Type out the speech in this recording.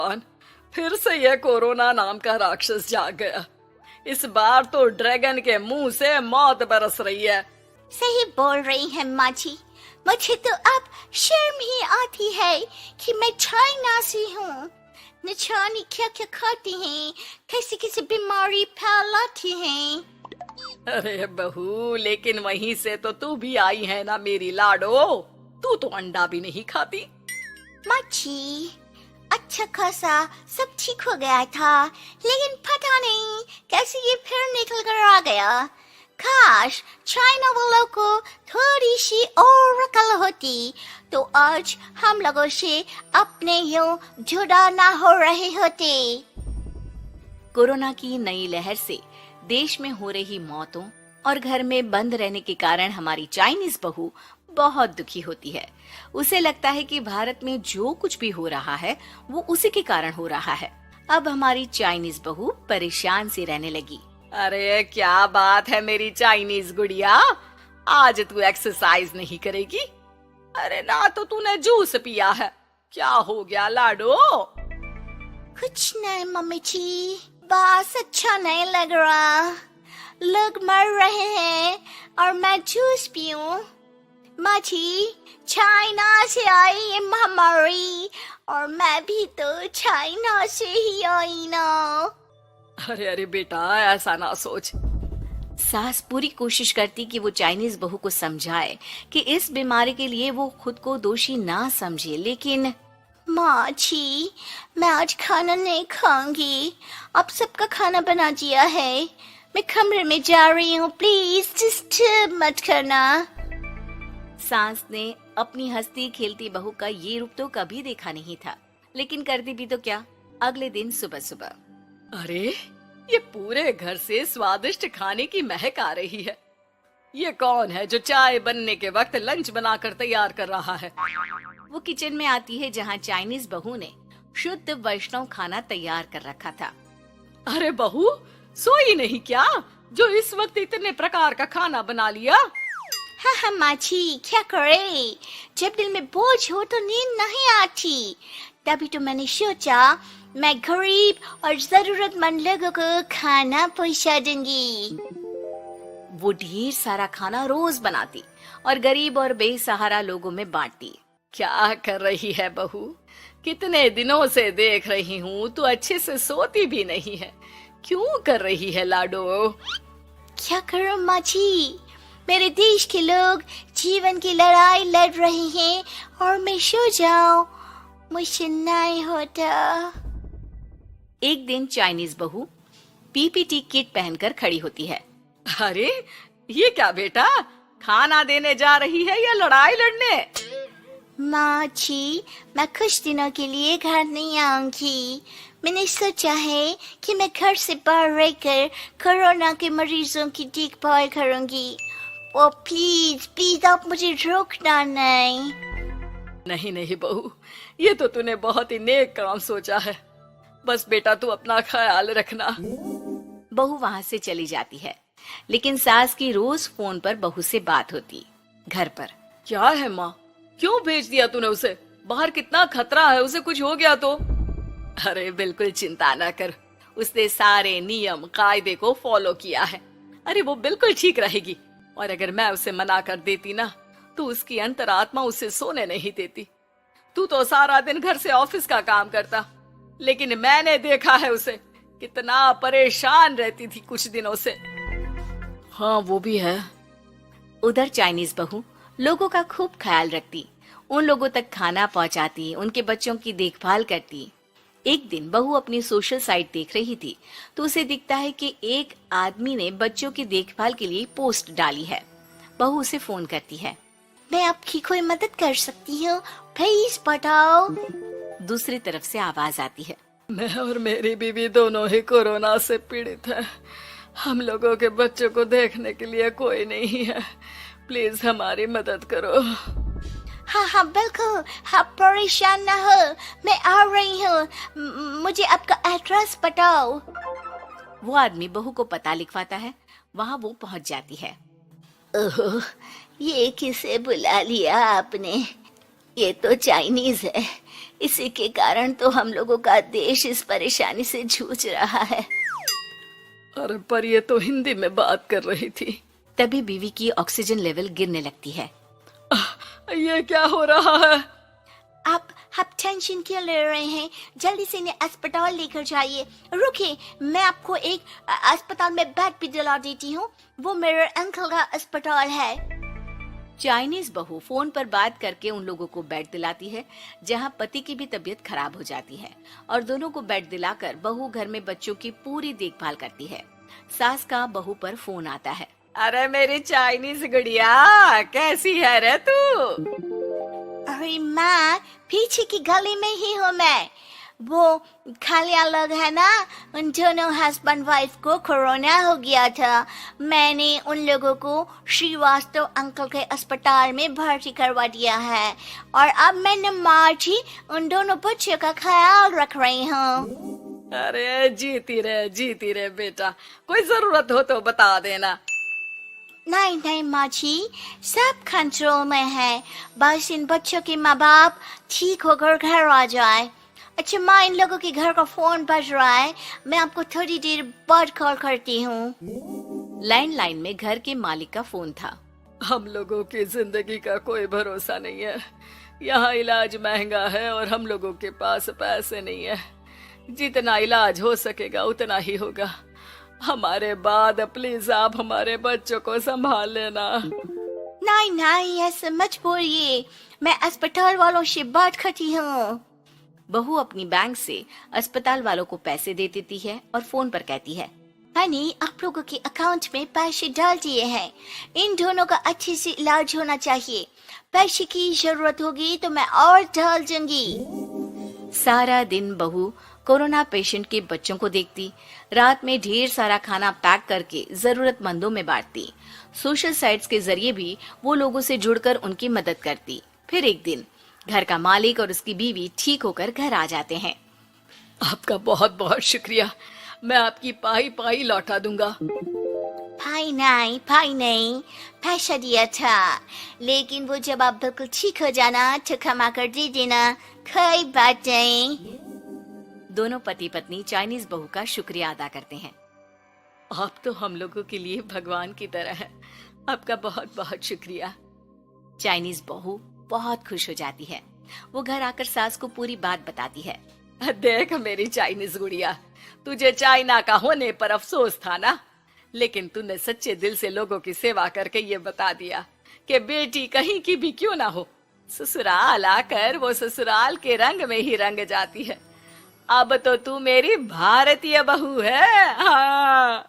भगवान, फिर से ये कोरोना नाम का राक्षस जाग गया। इस बार तो ड्रैगन के मुंह से मौत बरस रही है। सही बोल रही है माँ जी। मुझे तो अब शर्म ही आती है कि मैं चाइना से हूँ। न जाने क्या क्या खाती हैं, कैसी कैसी बीमारी फैलाती हैं। अरे बहू, लेकिन वहीं से तो तू भी आई है ना मेरी लाडो। तू तो अंडा भी नहीं खाती। माँ जी, अच्छा खासा सब ठीक हो गया था, लेकिन पता नहीं कैसे ये फिर निकल कर आ गया। काश चाइना वालों को थोड़ी सी और अकल होती तो आज हम लोगों से अपने यूं जुदा ना हो रहे होते। कोरोना की नई लहर से देश में हो रही मौतों और घर में बंद रहने के कारण हमारी चाइनीज बहू बहुत दुखी होती है। उसे लगता है कि भारत में जो कुछ भी हो रहा है वो उसी के कारण हो रहा है। अब हमारी चाइनीज बहू परेशान सी रहने लगी। अरे क्या बात है मेरी चाइनीज गुड़िया, आज तू एक्सरसाइज नहीं करेगी? अरे ना तो तूने जूस पिया है। क्या हो गया लाडो? कुछ नहीं मम्मी जी, बस अच्छा नहीं लग रहा। लोग मर रहे हैं और मैं जूस पीऊं। माँ जी, चाइना से आई ये महामारी और मैं भी तो चाइना से ही आई ना। अरे अरे बेटा, ऐसा ना सोच। सास पूरी कोशिश करती कि वो चाइनीज बहू को समझाए कि इस बीमारी के लिए वो खुद को दोषी ना समझे, लेकिन माँ जी, मैं आज खाना नहीं खाऊंगी। अब सबका खाना बना दिया है। मैं कमरे में जा रही हूँ, प्लीज डिस्टर्ब मत करना। सास ने अपनी हंसती खेलती बहू का ये रूप तो कभी देखा नहीं था, लेकिन करती भी तो क्या। अगले दिन सुबह सुबह, अरे ये पूरे घर से स्वादिष्ट खाने की महक आ रही है। ये कौन है जो चाय बनने के वक्त लंच बनाकर तैयार कर रहा है? वो किचन में आती है जहाँ चाइनीज बहू ने शुद्ध वैष्णव खाना तैयार कर रखा था। अरे बहू, सोई नहीं क्या जो इस वक्त इतने प्रकार का खाना बना लिया? हाँ हाँ माँ जी, क्या करे, जब दिल में बोझ हो तो नींद नहीं आती। तभी तो मैंने सोचा मैं गरीब और जरूरतमंद लोगों को खाना पहुंचा दूंगी। वो ढेर सारा खाना रोज बनाती और गरीब और बेसहारा लोगों में बांटती। क्या कर रही है बहू? कितने दिनों से देख रही हूँ तू अच्छे से सोती भी नहीं है। क्यों कर रही है लाडो? क्या करूं माँ जी, मेरे देश के लोग जीवन की लड़ाई लड़ रहे हैं और मैं सो जाऊं, मुझसे नहीं होता। एक दिन चाइनीज बहू पीपीटी किट पहनकर खड़ी होती है। अरे ये क्या बेटा, खाना देने जा रही है या लड़ाई लड़ने? माँ जी, मैं कुछ दिनों के लिए घर नहीं आऊंगी। मैंने सोचा है कि मैं घर से बाहर रहकर कोरोना के मरीजों की देखभाल करूंगी। ओ प्लीज प्लीज आप मुझे रोकना नहीं। नहीं नहीं बहू, ये तो तूने बहुत ही नेक काम सोचा है। बस बेटा तू अपना ख्याल रखना। बहू वहाँ से चली जाती है, लेकिन सास की रोज फोन पर बहू से बात होती। घर पर क्या है माँ, क्यों भेज दिया तूने उसे? बाहर कितना खतरा है, उसे कुछ हो गया तो? अरे बिल्कुल चिंता ना कर, उसने सारे नियम कायदे को फॉलो किया है। अरे वो बिल्कुल ठीक रहेगी। और अगर मैं उसे मना कर देती ना तो उसकी अंतरात्मा उसे सोने नहीं देती। तू तो सारा दिन घर से ऑफिस का काम करता, लेकिन मैंने देखा है उसे कितना परेशान रहती थी कुछ दिनों से। हाँ वो भी है। उधर चाइनीज बहू लोगों का खूब ख्याल रखती, उन लोगों तक खाना पहुंचाती, उनके बच्चों की देखभाल करती। एक दिन बहू अपनी सोशल साइट देख रही थी तो उसे दिखता है कि एक आदमी ने बच्चों की देखभाल के लिए पोस्ट डाली है। बहू उसे फोन करती है। मैं आपकी कोई मदद कर सकती हूँ, प्लीज बताओ। दूसरी तरफ से आवाज आती है। मैं और मेरी बीवी दोनों ही कोरोना से पीड़ित हैं। हम लोगों के बच्चों को देखने के लिए कोई नहीं है। प्लीज हमारी मदद करो। हाँ हाँ बिल्कुल, आप परेशान ना हो, मैं आ रही हूँ। मुझे आपका एड्रेस बताओ। वो आदमी बहू को पता लिखवाता है। वहाँ वो पहुँच जाती है। ओह, ये किसे बुला लिया आपने? ये तो चाइनीज है, इसी के कारण तो हम लोगों का देश इस परेशानी से जूझ रहा है। अरे पर ये तो हिंदी में बात कर रही थी। तभी बीवी की ऑक्सीजन लेवल गिरने लगती है। ये क्या हो रहा है? आप टेंशन क्यों ले रहे हैं? जल्दी से इन्हें अस्पताल लेकर जाइए। रुकिए, मैं आपको एक अस्पताल में बेड भी दिला देती हूँ। वो मेरे अंकल का अस्पताल है। चाइनीज बहू फोन पर बात करके उन लोगों को बेड दिलाती है, जहाँ पति की भी तबीयत खराब हो जाती है और दोनों को बेड दिलाकर बहू घर में बच्चों की पूरी देखभाल करती है। सास का बहू पर फोन आता है। अरे मेरी चाइनीज गुड़िया, कैसी है रे तू? अरे माँ, पीछे की गली में ही हूँ मैं। वो खालिया लोग है ना, उन दोनों हस्बैंड वाइफ को कोरोना हो गया था। मैंने उन लोगों को श्रीवास्तव अंकल के अस्पताल में भर्ती करवा दिया है और अब मैं नमाजी उन दोनों बच्चों का ख्याल रख रही हूँ। अरे जीती रे बेटा, कोई जरूरत हो तो बता देना। नहीं माँ जी, सब कंट्रोल में है। बस इन बच्चों के माँ बाप ठीक होकर घर आ जाए। अच्छा माँ, इन लोगों के घर का फोन बज रहा है, मैं आपको थोड़ी देर बाद कॉल करती हूँ। लैंडलाइन में घर के मालिक का फोन था। हम लोगों की जिंदगी का कोई भरोसा नहीं है। यहाँ इलाज महंगा है और हम लोगों के पास पैसे नहीं है। जितना इलाज हो सकेगा उतना ही होगा। हमारे बाद प्लीज आप हमारे बच्चों को संभाल लेना। नहीं, ऐसे मत बोलिए, मैं अस्पताल वालों से बात करती हूँ। बहू अपनी बैंक से अस्पताल वालों को पैसे दे देती है और फोन पर कहती है, हनी, आप लोगों के अकाउंट में पैसे डाल दिए हैं। इन दोनों का अच्छे से इलाज होना चाहिए। पैसे की जरूरत होगी तो मैं और डाल दूंगी। सारा दिन बहू कोरोना पेशेंट के बच्चों को देखती, रात में ढेर सारा खाना पैक करके जरूरतमंदों में बांटती। सोशल साइट्स के जरिए भी वो लोगों से जुड़कर उनकी मदद करती। फिर एक दिन घर का मालिक और उसकी बीवी ठीक होकर घर आ जाते हैं। आपका बहुत बहुत शुक्रिया, मैं आपकी पाई लौटा दूंगा। भाई नहीं, पैसा दिया था, लेकिन वो जब आप बिल्कुल ठीक हो जाना तो क्षमा कर दे देना, कोई बात नहीं। दोनों पति पत्नी चाइनीज बहू का शुक्रिया अदा करते हैं। आप तो हम लोगों के लिए भगवान की तरह है, आपका बहुत बहुत शुक्रिया। चाइनीज बहू बहुत खुश हो जाती है। वो घर आकर सास को पूरी बात बताती है। देख मेरी चाइनीज गुड़िया, तुझे चाइना का होने पर अफसोस था ना, लेकिन तूने सच्चे दिल से लोगों की सेवा करके ये बता दिया कि बेटी कहीं की भी क्यों ना हो, ससुराल आकर वो ससुराल के रंग में ही रंग जाती है। अब तो तू मेरी भारतीय बहू है। हाँ।